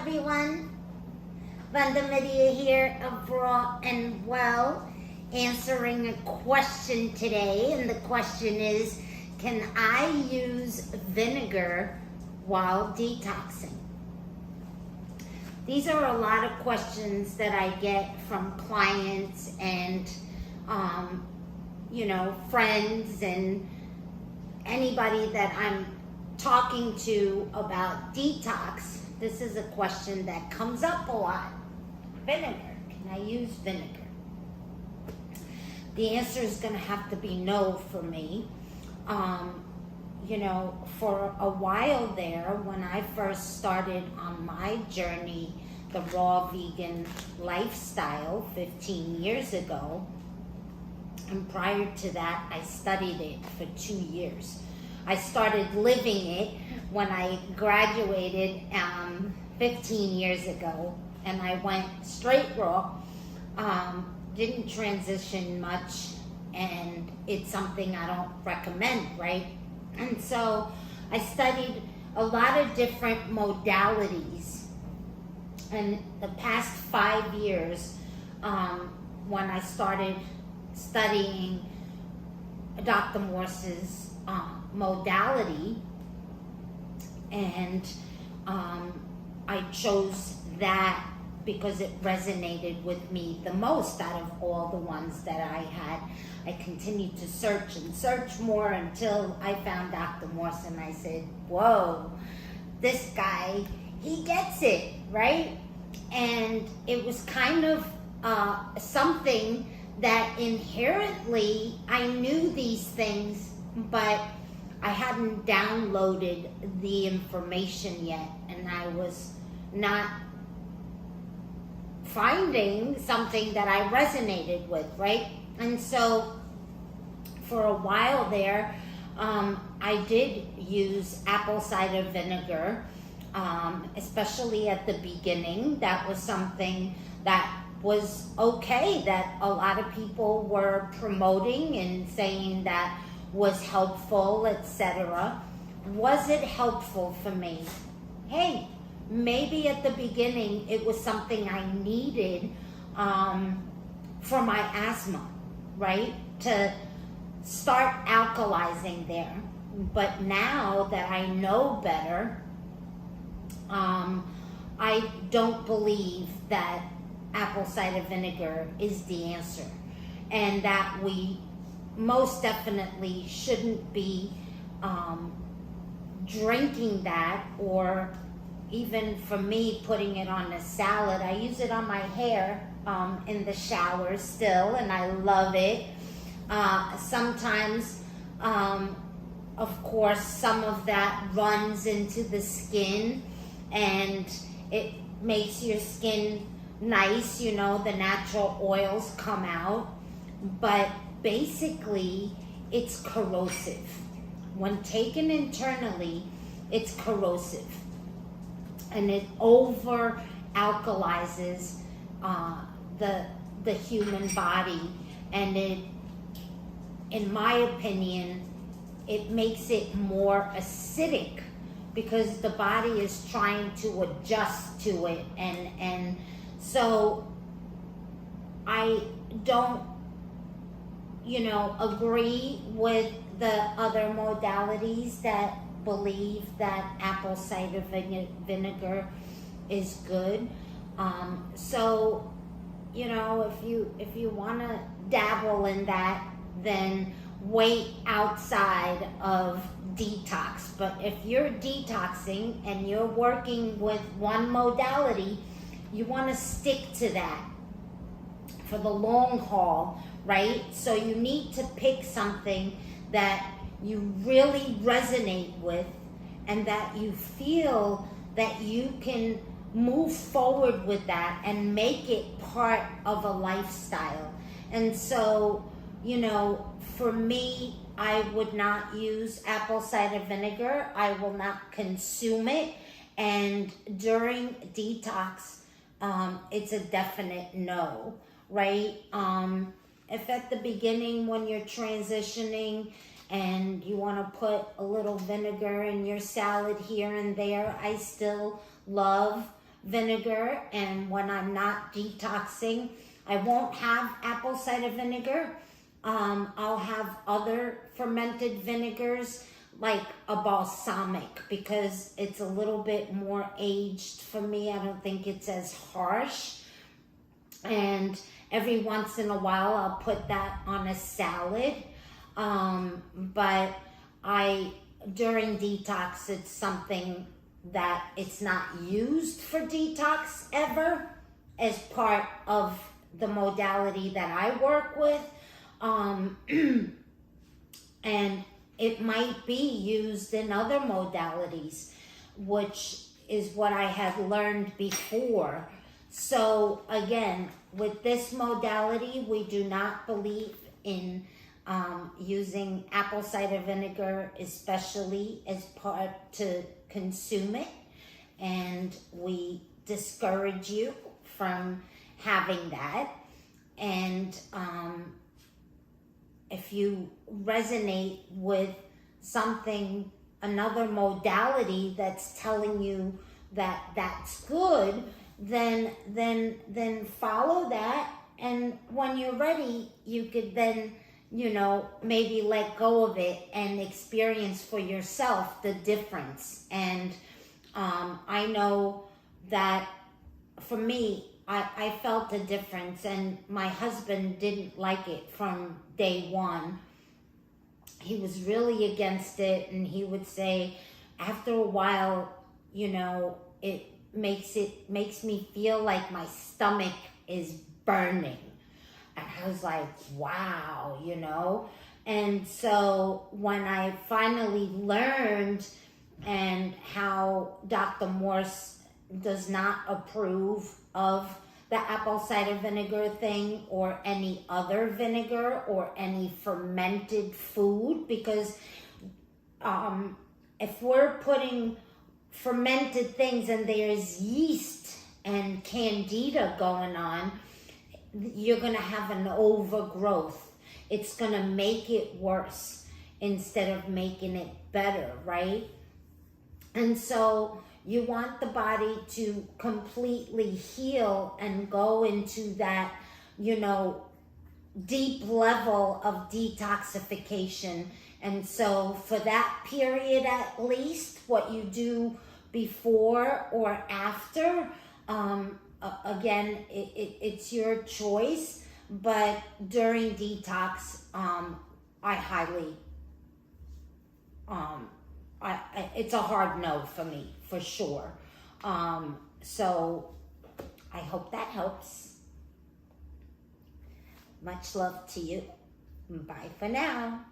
everyone. Vanda here of Raw and Well, answering a question today. And the question is, can I use vinegar while detoxing? These are a lot of questions that I get from clients and, friends and anybody that I'm talking to about detox. This is a question that comes up a lot. Vinegar. Can I use vinegar? The answer is going to have to be no for me. For a while there, when I first started on my journey, the raw vegan lifestyle 15 years ago, and prior to that, I studied it for 2 years. I started living it when I graduated 15 years ago, and I went straight raw, didn't transition much, and it's something I don't recommend, right? And so I studied a lot of different modalities, and the past 5 years, when I started studying Dr. Morse's modality, and I chose that because it resonated with me the most out of all the ones that I had. I continued to search more until I found Dr. Morse, and I said, whoa, this guy, he gets it, right? And it was kind of something that inherently I knew these things, but I hadn't downloaded the information yet, and I was not finding something that I resonated with, right? And so for a while there, I did use apple cider vinegar, especially at the beginning. That was something that was okay, that a lot of people were promoting and saying that was helpful, etc. Was it helpful for me? Hey, maybe at the beginning it was something I needed for my asthma, right? To start alkalizing there. But now that I know better, I don't believe that apple cider vinegar is the answer, and that we most definitely shouldn't be drinking that, or even for me, putting it on a salad. I use it on my hair in the shower still, and I love it. Sometimes, of course, some of that runs into the skin, and it makes your skin nice, the natural oils come out, but basically it's corrosive. When taken internally, it's corrosive, and it over alkalizes the human body, and it, in my opinion, it makes it more acidic because the body is trying to adjust to it, and so I don't agree with the other modalities that believe that apple cider vinegar is good. So if you want to dabble in that, then wait outside of detox. But if you're detoxing and you're working with one modality, you want to stick to that for the long haul, right? So you need to pick something that you really resonate with, and that you feel that you can move forward with that and make it part of a lifestyle. And so, for me, I would not use apple cider vinegar. I will not consume it. And during detox, it's a definite no, right? If at the beginning when you're transitioning and you want to put a little vinegar in your salad here and there, I still love vinegar, and when I'm not detoxing, I won't have apple cider vinegar. I'll have other fermented vinegars like a balsamic, because it's a little bit more aged for me. I don't think it's as harsh. And every once in a while I'll put that on a salad. But during detox, it's something that it's not used for detox ever as part of the modality that I work with. And it might be used in other modalities, which is what I had learned before. So again, with this modality, we do not believe in using apple cider vinegar, especially as part to consume it. And we discourage you from having that. And if you resonate with something, another modality that's telling you that that's good, then follow that. And when you're ready, you could then, maybe let go of it and experience for yourself the difference. And I know that for me, I felt a difference, and my husband didn't like it from day one. He was really against it, and he would say, after a while, it makes me feel like my stomach is burning. And I was like, wow, And so when I finally learned and how Dr. Morse does not approve of the apple cider vinegar thing, or any other vinegar, or any fermented food, because if we're putting fermented things and there's yeast and candida going on, you're going to have an overgrowth. It's going to make it worse instead of making it better, right? And so you want the body to completely heal and go into that, deep level of detoxification. And so for that period, at least, what you do before or after, again, it's your choice. But during detox, I highly, it's a hard no for me, for sure. So I hope that helps. Much love to you. Bye for now.